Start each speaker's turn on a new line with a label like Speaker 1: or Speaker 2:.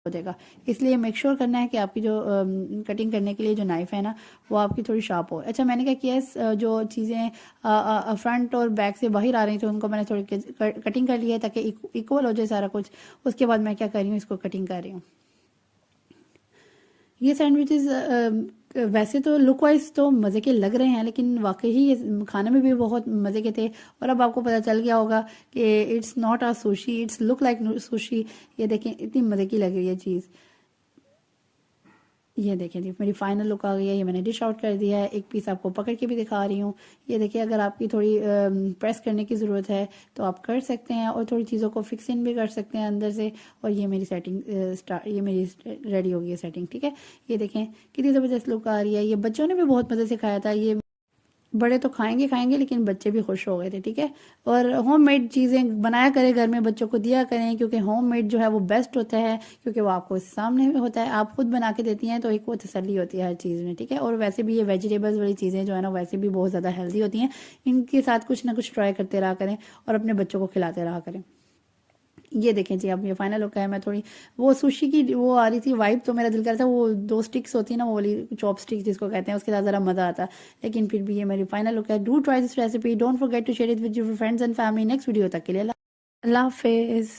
Speaker 1: हो जाएगा। इसलिए मेक श्योर करना है कि आपकी जो कटिंग करने के लिए जो नाइफ है ना वो आपकी थोड़ी शार्प हो। अच्छा, मैंने क्या किया, जो चीज़ें फ्रंट और बैक से बाहर आ रही थी उनको मैंने थोड़ी कटिंग कर लिया है ताकि इक्वल हो जाए सारा कुछ। उसके बाद मैं क्या कर रही हूँ, इसको कटिंग कर रही हूँ। ये सैंडविचेस वैसे तो लुक वाइज तो मज़े के लग रहे हैं, लेकिन वाकई ही ये खाने में भी बहुत मज़े के थे। और अब आपको पता चल गया होगा कि it's not a sushi, it's look like sushi. ये देखें इतनी मज़े की लग रही है चीज़। ये देखें जी, मेरी फाइनल लुक आ गई है। ये मैंने डिश आउट कर दिया है। एक पीस आपको पकड़ के भी दिखा रही हूँ। ये देखिए, अगर आपकी थोड़ी प्रेस करने की ज़रूरत है तो आप कर सकते हैं और थोड़ी चीज़ों को फिक्स इन भी कर सकते हैं अंदर से। और ये मेरी सेटिंग ये मेरी रेडी हो गई है सेटिंग, ठीक है। ये देखें कितनी ज़बरदस्त लुक आ रही है। ये बच्चों ने भी बहुत मज़े से खाया था। ये बड़े तो खाएंगे खाएंगे, लेकिन बच्चे भी खुश हो गए थे, ठीक है। और होममेड चीज़ें बनाया करें, घर में बच्चों को दिया करें, क्योंकि होममेड जो है वो बेस्ट होता है, क्योंकि वो आपको सामने में होता है। आप खुद बना के देती हैं तो एक वो तसल्ली होती है हर चीज़ में, ठीक है। और वैसे भी ये वेजिटेबल्स वाली चीज़ें जो है ना वैसे भी बहुत ज़्यादा हेल्दी होती हैं। इनके साथ कुछ ना कुछ ट्राई करते रहा करें और अपने बच्चों को खिलाते रहा करें। ये देखें जी, अब ये फाइनल लुक है। मैं थोड़ी वो सुशी की वो आ रही थी वाइब, तो मेरा दिल कर रहा था वो 2 स्टिक्स होती है ना, वो वाली चॉप स्टिक्स जिसको कहते हैं, उसके साथ ज़रा मज़ा आता। लेकिन फिर भी ये मेरी फाइनल लुक है। Do try this recipe, don't forget to share it with your friends and family. Next video तक के लिए अल्लाह हाफिज़।